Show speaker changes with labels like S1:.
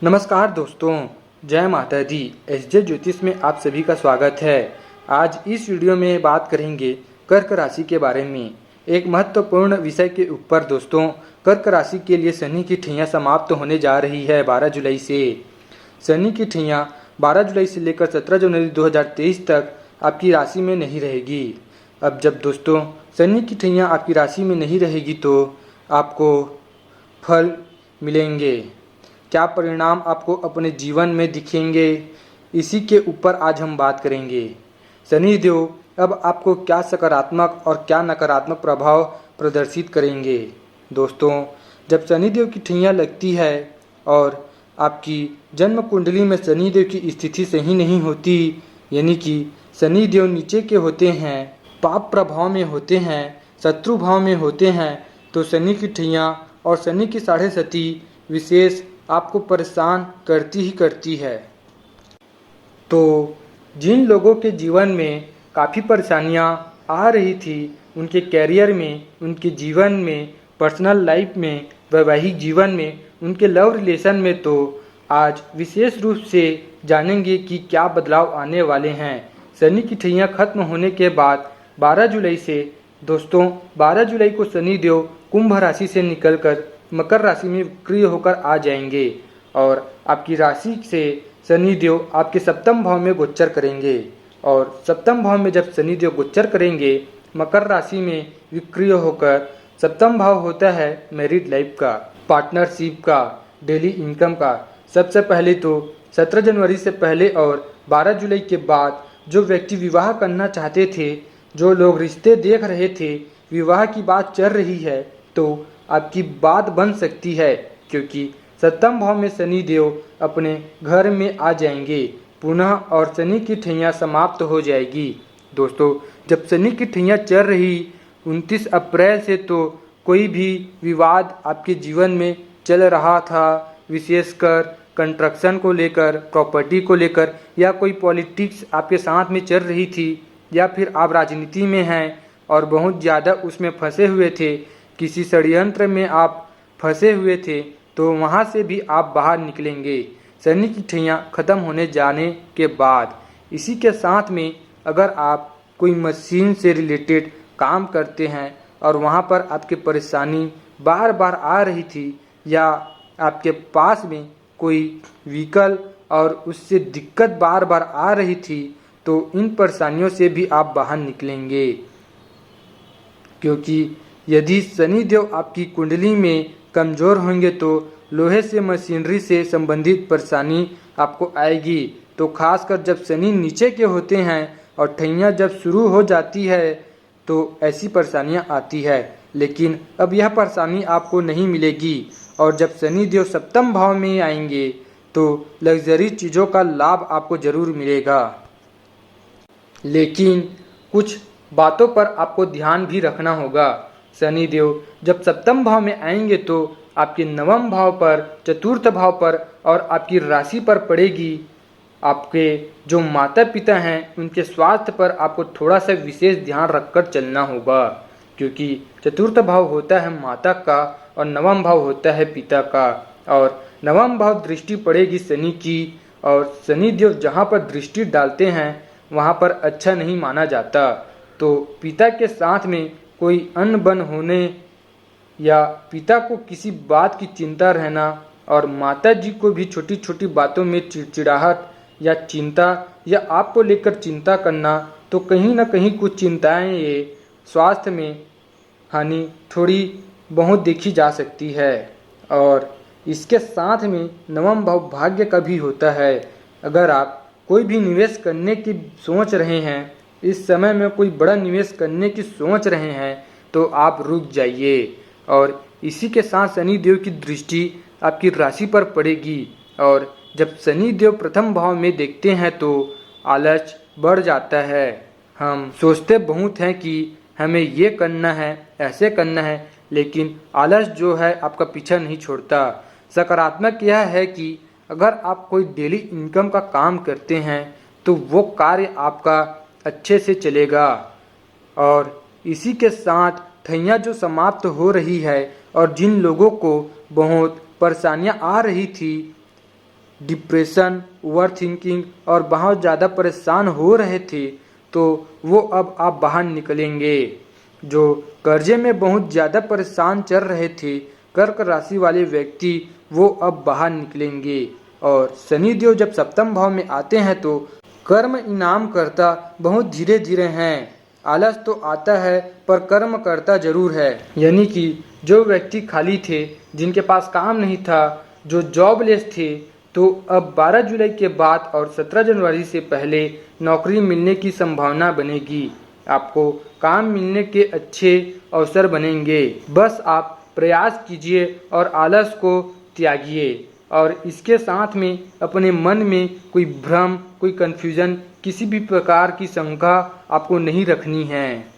S1: नमस्कार दोस्तों, जय माता दी। एसजे ज्योतिष में आप सभी का स्वागत है। आज इस वीडियो में बात करेंगे कर्क राशि के बारे में, एक महत्वपूर्ण विषय के ऊपर। दोस्तों, कर्क राशि के लिए शनि की ठैया समाप्त होने जा रही है 12 जुलाई से। शनि की ठैया 12 जुलाई से लेकर 17 जनवरी 2023 तक आपकी राशि में नहीं रहेगी। अब जब दोस्तों शनि की ठैया आपकी राशि में नहीं रहेगी तो आपको फल मिलेंगे। क्या परिणाम आपको अपने जीवन में दिखेंगे, इसी के ऊपर आज हम बात करेंगे। शनि देव अब आपको क्या सकारात्मक और क्या नकारात्मक प्रभाव प्रदर्शित करेंगे। दोस्तों, जब शनि देव की ठैया लगती है और आपकी जन्म कुंडली में शनि देव की स्थिति सही नहीं होती, यानी कि शनि देव नीचे के होते हैं, पाप प्रभाव में होते हैं, शत्रु भाव में होते हैं, तो शनि की ठैया और शनि की साढ़े सती विशेष आपको परेशान करती ही करती है। तो जिन लोगों के जीवन में काफ़ी परेशानियां आ रही थी, उनके कैरियर में, उनके जीवन में, पर्सनल लाइफ में, वैवाहिक जीवन में, उनके लव रिलेशन में, तो आज विशेष रूप से जानेंगे कि क्या बदलाव आने वाले हैं। शनि की ठैया खत्म होने के बाद 12 जुलाई से दोस्तों 12 जुलाई को शनि देव कुंभ राशि से निकलकर मकर राशि में सक्रिय होकर आ जाएंगे और आपकी राशि से शनि देव आपके सप्तम भाव में गोचर करेंगे। और सप्तम भाव में जब शनि देव गोचर करेंगे मकर राशि में विक्रिय होकर, सप्तम भाव होता है मैरिड लाइफ का, पार्टनरशिप का, डेली इनकम का। सबसे पहले तो 17 जनवरी से पहले और 12 जुलाई के बाद जो व्यक्ति विवाह करना चाहते थे, जो लोग रिश्ते देख रहे थे, विवाह की बात चल रही है, तो आपकी बात बन सकती है, क्योंकि सप्तम भाव में शनि देव अपने घर में आ जाएंगे पुनः और शनि की ठैया समाप्त हो जाएगी। दोस्तों, जब शनि की ठैया चल रही 29 अप्रैल से, तो कोई भी विवाद आपके जीवन में चल रहा था, विशेषकर कंस्ट्रक्शन को लेकर, प्रॉपर्टी को लेकर, या कोई पॉलिटिक्स आपके साथ में चल रही थी, या फिर आप राजनीति में हैं और बहुत ज़्यादा उसमें फंसे हुए थे, किसी षड्यंत्र में आप फंसे हुए थे, तो वहाँ से भी आप बाहर निकलेंगे शनि की ठैया खत्म होने जाने के बाद। इसी के साथ में अगर आप कोई मशीन से रिलेटेड काम करते हैं और वहाँ पर आपकी परेशानी बार बार आ रही थी, या आपके पास में कोई व्हीकल और उससे दिक्कत बार बार आ रही थी, तो इन परेशानियों से भी आप बाहर निकलेंगे। क्योंकि यदि शनि देव आपकी कुंडली में कमज़ोर होंगे तो लोहे से, मशीनरी से संबंधित परेशानी आपको आएगी। तो खासकर जब शनि नीचे के होते हैं और ठैया जब शुरू हो जाती है, तो ऐसी परेशानियां आती है। लेकिन अब यह परेशानी आपको नहीं मिलेगी। और जब शनि देव सप्तम भाव में आएंगे तो लग्जरी चीज़ों का लाभ आपको ज़रूर मिलेगा। लेकिन कुछ बातों पर आपको ध्यान भी रखना होगा। शनि देव जब सप्तम भाव में आएंगे तो आपके नवम भाव पर, चतुर्थ भाव पर और आपकी राशि पर पड़ेगी। आपके जो माता पिता हैं उनके स्वास्थ्य पर आपको थोड़ा सा विशेष ध्यान रखकर चलना होगा, क्योंकि चतुर्थ भाव होता है माता का और नवम भाव होता है पिता का। और नवम भाव दृष्टि पड़ेगी शनि की, और शनि देव जहाँ पर दृष्टि डालते हैं वहाँ पर अच्छा नहीं माना जाता। तो पिता के साथ में कोई अनबन होने या पिता को किसी बात की चिंता रहना, और माता जी को भी छोटी छोटी बातों में चिड़चिड़ाहट या चिंता, या आपको लेकर चिंता करना, तो कहीं ना कहीं कुछ चिंताएं ये स्वास्थ्य में हानि थोड़ी बहुत देखी जा सकती है। और इसके साथ में नवम भाव भाग्य का भी होता है। अगर आप कोई भी निवेश करने की सोच रहे हैं, इस समय में कोई बड़ा निवेश करने की सोच रहे हैं, तो आप रुक जाइए। और इसी के साथ शनि देव की दृष्टि आपकी राशि पर पड़ेगी, और जब शनि देव प्रथम भाव में देखते हैं तो आलस बढ़ जाता है। हम सोचते बहुत हैं कि हमें ये करना है, ऐसे करना है, लेकिन आलस जो है आपका पीछा नहीं छोड़ता। सकारात्मक यह है कि अगर आप कोई डेली इनकम का काम करते हैं तो वो कार्य आपका अच्छे से चलेगा। और इसी के साथ ठैया जो समाप्त हो रही है, और जिन लोगों को बहुत परेशानियां आ रही थी, डिप्रेशन, ओवरथिंकिंग और बहुत ज़्यादा परेशान हो रहे थे, तो वो अब आप बाहर निकलेंगे। जो कर्जे में बहुत ज़्यादा परेशान चल रहे थे कर्क राशि वाले व्यक्ति, वो अब बाहर निकलेंगे। और शनिदेव जब सप्तम भाव में आते हैं तो कर्म इनाम करता बहुत धीरे धीरे हैं। आलस तो आता है पर कर्म करता जरूर है। यानी कि जो व्यक्ति खाली थे, जिनके पास काम नहीं था, जो जॉबलेस थे, तो अब 12 जुलाई के बाद और 17 जनवरी से पहले नौकरी मिलने की संभावना बनेगी। आपको काम मिलने के अच्छे अवसर बनेंगे। बस आप प्रयास कीजिए और आलस को त्यागिए। और इसके साथ में अपने मन में कोई भ्रम, कोई कन्फ्यूजन, किसी भी प्रकार की शंका आपको नहीं रखनी है।